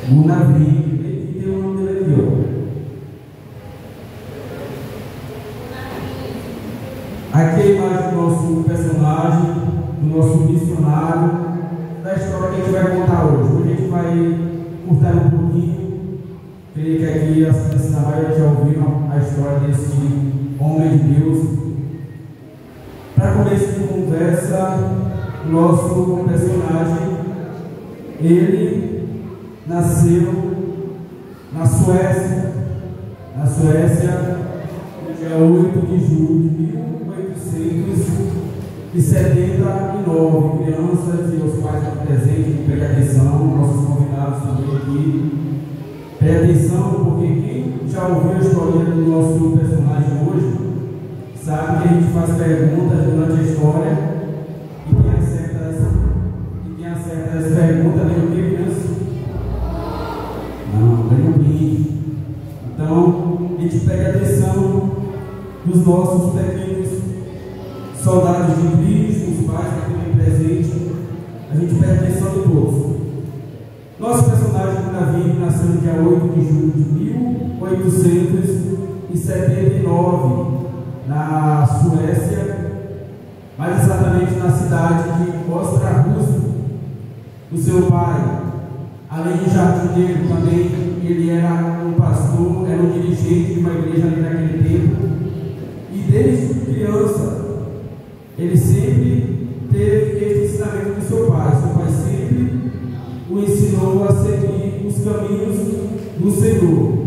Munavim, ele tem o nome dele aqui, ó. Aqui é a imagem do nosso personagem, do nosso missionário, da história que a gente vai contar hoje. Hoje a gente vai curtar um pouquinho. Creio que aqui a maioria já ouviram a história desse homem de Deus. Para começo de conversa, o nosso personagem, ele nasceu na Suécia, no dia 8 de julho de 1879. Crianças e os pais aqui presentes, pegue atenção, nossos convidados também aqui. Pegue atenção, porque quem já ouviu a história do nosso personagem hoje, sabe que a gente faz perguntas durante a história e quem acerta as perguntas vem o que, criança? Não, vem o brinde. Então, a gente pega atenção dos nossos pequenos soldados de Cristo, os pais que estão presentes. A gente pega atenção de todos. Nosso personagem Munavim nasceu no dia 8 de julho de 1879 na Suécia, mais exatamente na cidade de Ostrahus. O seu pai, além de jardineiro, também ele era um pastor, era um dirigente de uma igreja ali naquele tempo. E desde criança, ele sempre teve esse ensinamento do seu pai. Seu pai sempre o ensinou a seguir os caminhos do Senhor,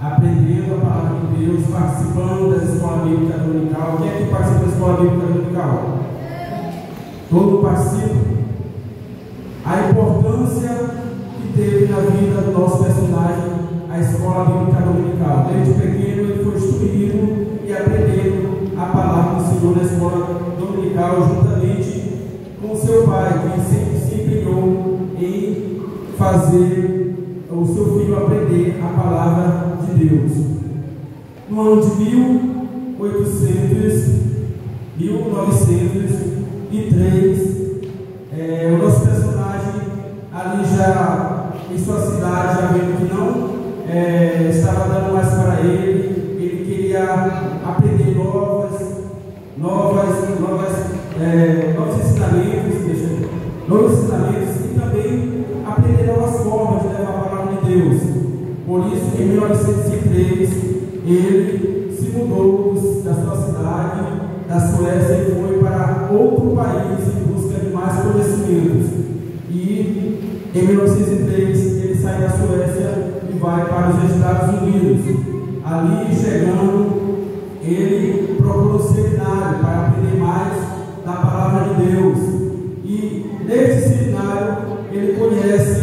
aprendendo a palavra de Deus, participando da escola bíblica dominical. Quem é que participa da escola bíblica dominical? Todo participa. A importância que teve na vida do nosso personagem a escola bíblica dominical. Desde pequeno ele foi instruído e aprendendo a palavra do Senhor na escola dominical, juntamente com seu pai, que sempre se empenhou em fazer o seu filho aprender a palavra de Deus. No ano de 1903, o nosso personagem ali já em sua cidade, já vendo que não estava dando mais para ele queria aprender novos ensinamentos e também aprender novas formas de levar a palavra de Deus. Por isso, em 1903, ele se mudou da sua cidade, da Suécia, e foi para outro país em busca de mais conhecimentos. E em 1903 ele sai da Suécia e vai para os Estados Unidos. Ali chegando, ele procura um seminário para aprender mais da palavra de Deus. E nesse seminário ele conhece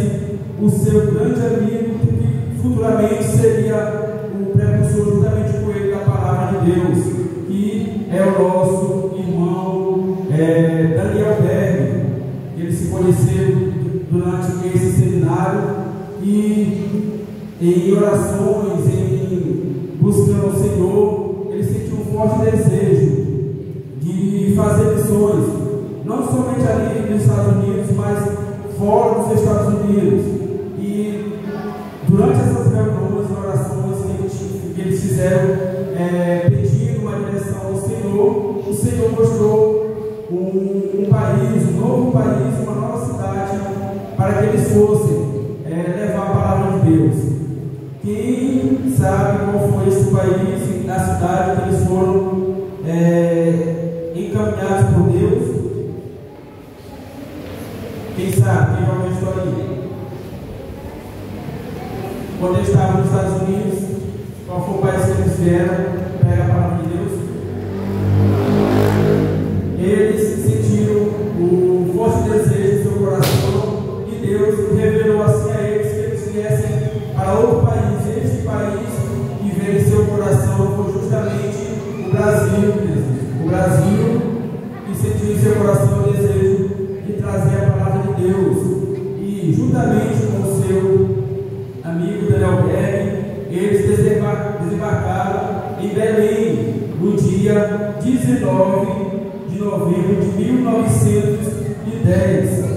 o seu grande amigo, que futuramente seria o precursor juntamente com ele da palavra de Deus, que é o nosso irmão Daniel Berg. Eles se conheceram durante esse seminário e em orações, em buscando o Senhor, ele sentiu um forte desejo de fazer missões, não somente ali nos Estados Unidos, mas fora dos Estados Unidos. E durante essas reuniões e orações que eles fizeram, pedindo uma direção ao Senhor, o Senhor mostrou um país, um novo país, uma nova cidade, para que eles fossem levar a palavra de Deus. Quem sabe qual foi esse país, a cidade que eles foram encaminhados por Deus? Quem sabe? Quem já ouviu a história aí? Quando eles estavam nos Estados Unidos, qual foi o país que eles vieram pegar a palavra de Deus? Eles sentiram o forte desejo do seu coração e Deus revelou assim a eles que eles viessem para outro país. Este país que veio em seu coração foi justamente o Brasil, o Brasil que sentiu em seu coração o desejo de trazer a palavra de Deus. E juntamente com o seu amigo Daniel Berg, eles desembarcaram em Belém no dia 19 de novembro de 1910.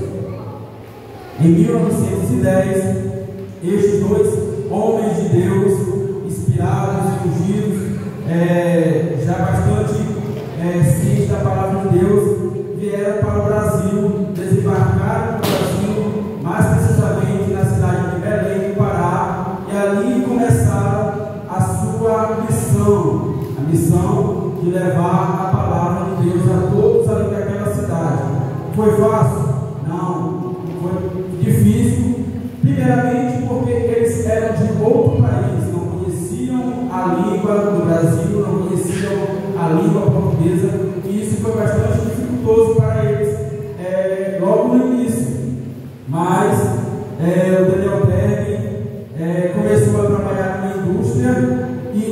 Em 1910, estes dois homens de Deus, inspirados e ungidos, já bastante cientes da palavra de Deus, vieram para o Brasil, desembarcaram no Brasil, mais precisamente na cidade de Belém, no Pará, e ali começaram a sua missão, a missão de levar a palavra de Deus a todos ali daquela cidade. Foi fácil? Não. Foi difícil, primeiramente porque eles eram de outro país, não conheciam a língua do Brasil, não conheciam a língua portuguesa, e isso foi bastante dificultoso para eles logo no início. Mas o Daniel Berg começou a trabalhar na indústria e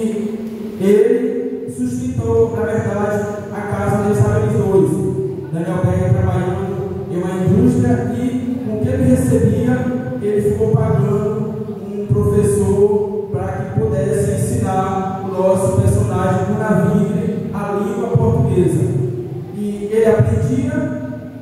ele sustentou, na verdade, a casa onde estavam eles dois. Daniel Berg trabalhando em uma indústria e com o que ele recebia, ele ficou pagando um professor para que pudesse ensinar o nosso personagem Gunavingre a língua portuguesa. E ele aprendia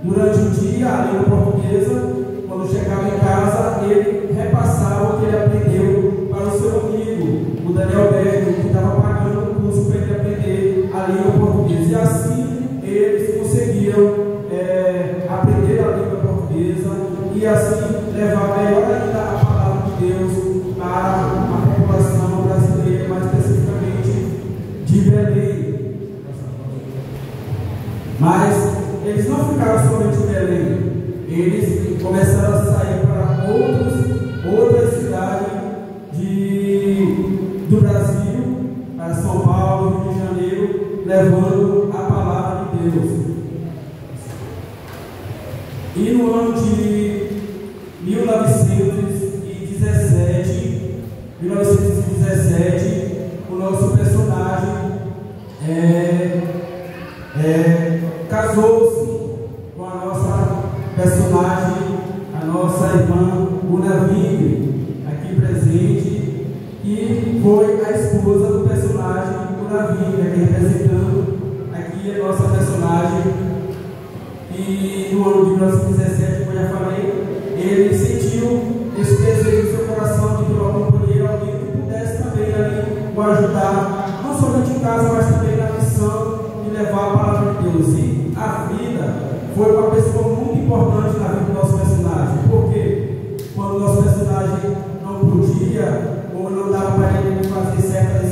durante o dia a língua portuguesa. Quando chegava em casa, ele repassava o que ele aprendeu para o seu amigo, o Daniel Berg, que estava pagando o curso para ele aprender a língua portuguesa. E assim eles conseguiram aprender a língua portuguesa e assim levar melhor ainda a palavra de Deus para a população brasileira, mais especificamente de Belém. Mas eles não ficaram somente em Belém, eles começaram a sair para outras cidades do Brasil, para São Paulo, Rio de Janeiro, levando a palavra de Deus. E no ano de 1917, o nosso personagem casou-se com a nossa personagem, a nossa irmã Gunavingre, aqui presente, e foi a esposa do personagem Gunavingre, aqui representando aqui a nossa personagem. E no ano de 1917, como eu já falei, ele sentiu esse desejo no seu coração de ter uma companheira, alguém que pudesse também ali o ajudar, não somente em casa, mas também na missão de levar a palavra de Deus. E a vida foi uma pessoa muito importante na vida do nosso personagem, porque quando o nosso personagem não podia ou não dava para ele fazer certas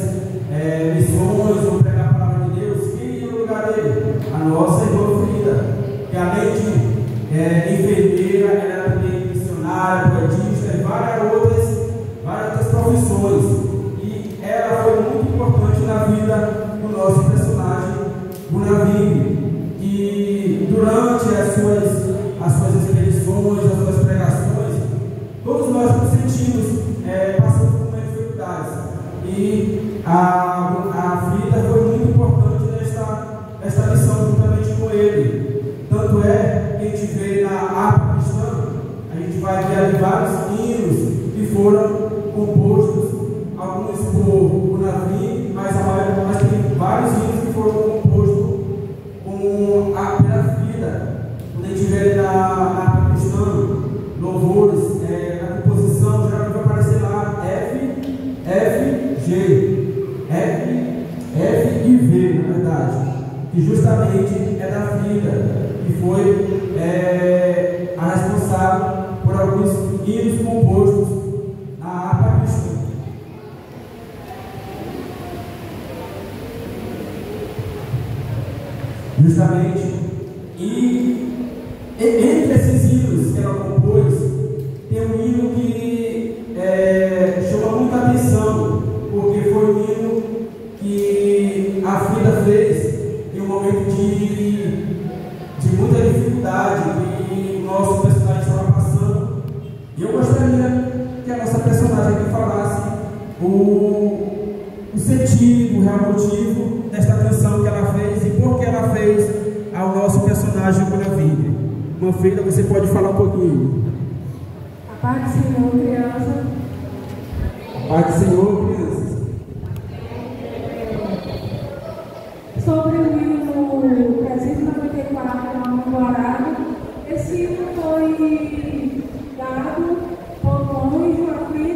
missões ou pregar a palavra de Deus, quem ia no lugar dele? A nossa irmã Frida, que além de enfermeira, ela era também missionária, poetista e várias outras profissões. E ela foi muito importante na vida do nosso personagem Gunavingre. E durante as suas expedições, as suas pregações, todos nós nos sentimos passando por muitas dificuldades. E a Frida foi muito importante nesta missão juntamente com ele. Tanto é que a gente vê na harpa cristã, a gente vai ver ali vários hinos que foram compostos, alguns por Gunavingre, mas tem vários hinos que foram compostos pela Frida. Quando a gente vê na harpa cristã, louvores, na composição, geralmente vai aparecer lá F, G, F e V, na verdade, que justamente é da Frida, que foi a responsável por alguns hinos compostos na harpa cristã. Justamente, e entre esses hinos que ela compôs, tem um hino que chama muita atenção, porque foi um hino que a Frida fez em um momento de muita dificuldade que o nosso personagem estava passando. E eu gostaria que a nossa personagem aqui falasse o sentido, o real motivo desta canção que ela fez e por que ela fez ao nosso personagem Gunavingre. Manfreida, você pode falar um pouquinho? A paz do Senhor, criança. A paz do Senhor, crianças. Sobre o hino 394, Alvorada, esse hino foi dado por João e Joaquim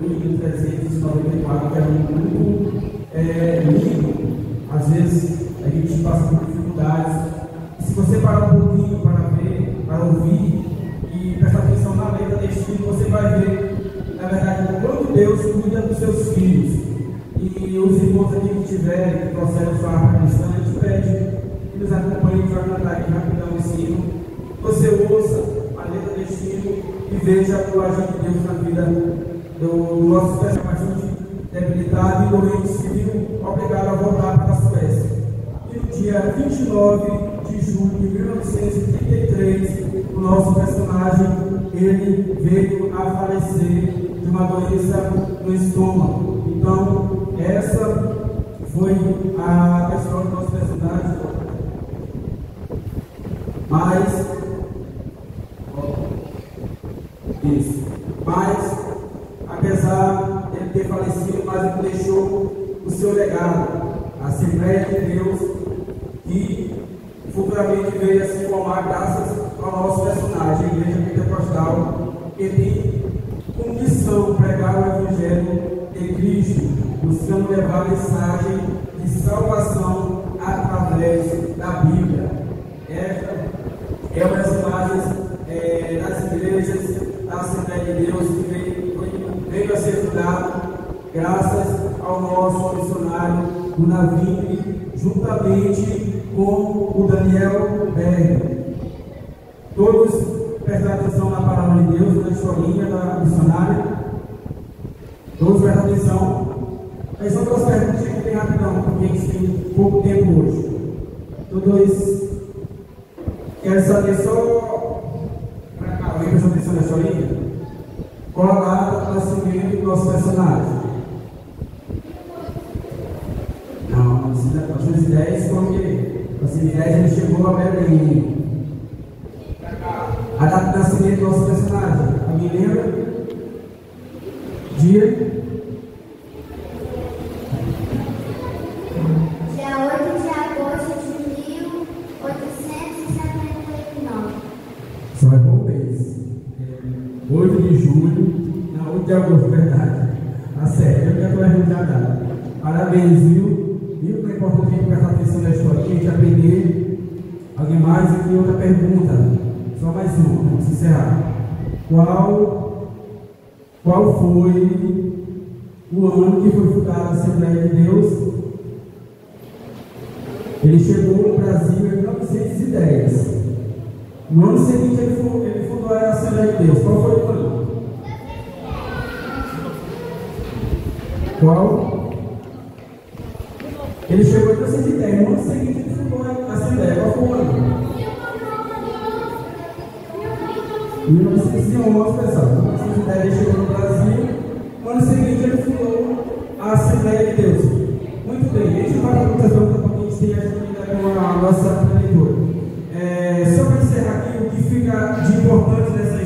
1394, que é muito lindo. Às vezes a gente passa por dificuldades. Se você parar um pouquinho para ver, para ouvir e prestar atenção na letra deste livro, você vai ver, na verdade, o quanto Deus cuida dos seus filhos. E os irmãos aqui que tiverem, que trouxeram sua arma cristã, a gente pede que nos acompanhem para cantar aqui rapidão esse hino. Você ouça a letra deste hino e veja o agir de Deus na vida do nosso personagem debilitado e doente, se viu obrigado a voltar para a Suécia. E no dia 29 de julho de 1933, o nosso personagem ele veio a falecer de uma doença no estômago. Então, essa foi a questão do nosso personagem. Mas, apesar de ele ter falecido, mas ele deixou o seu legado, a Assembleia de Deus, que futuramente veio a se formar graças ao nosso personagem, a Igreja Pentecostal, que tem como missão pregar o Evangelho de Cristo, buscando levar a mensagem de salvação através da Bíblia. Esta é uma das imagens das igrejas da Assembleia de Deus que veio a ser fundado graças ao nosso missionário Unavini, juntamente com o Daniel Berg. Todos prestem atenção na palavra de Deus, na historinha da missionária. Todos prestem atenção. Aí são duas perguntas aqui bem rapidão, porque a gente tem pouco tempo hoje. Todos querem saber só para cá, alguém prestou atenção na historinha? Qual a data do nascimento do nosso personagem? Não, 1910 foi o quê? Em 1910 ele chegou a Belém. A data de nascimento do nosso personagem, alguém lembra? Dia 8 de agosto de 1879. Só é bom mês. 8 de julho, não, 8 de agosto, verdade. Tá certo, eu já estou errando a data. Parabéns, viu? Viu que é importante a gente prestar atenção na história, a gente aprender. Alguém mais aqui? Outra pergunta. Só mais uma, vamos encerrar. Qual foi o ano que foi fundada a Assembleia de Deus? Ele chegou no Brasil em 1910. No ano seguinte ele fundou a Assembleia de Deus. Qual foi o ano? Qual? Ele chegou em 1910. No ano seguinte ele fundou a Assembleia. Qual foi o ano? 1911, pessoal. Em 1910 ele chegou no Brasil. No ano seguinte ele fundou a Assembleia de Deus. Muito bem, a gente vai para muitas perguntas porque a gente tem ajuda com a nossa leitura. Só para encerrar aqui, o que fica de importante nessa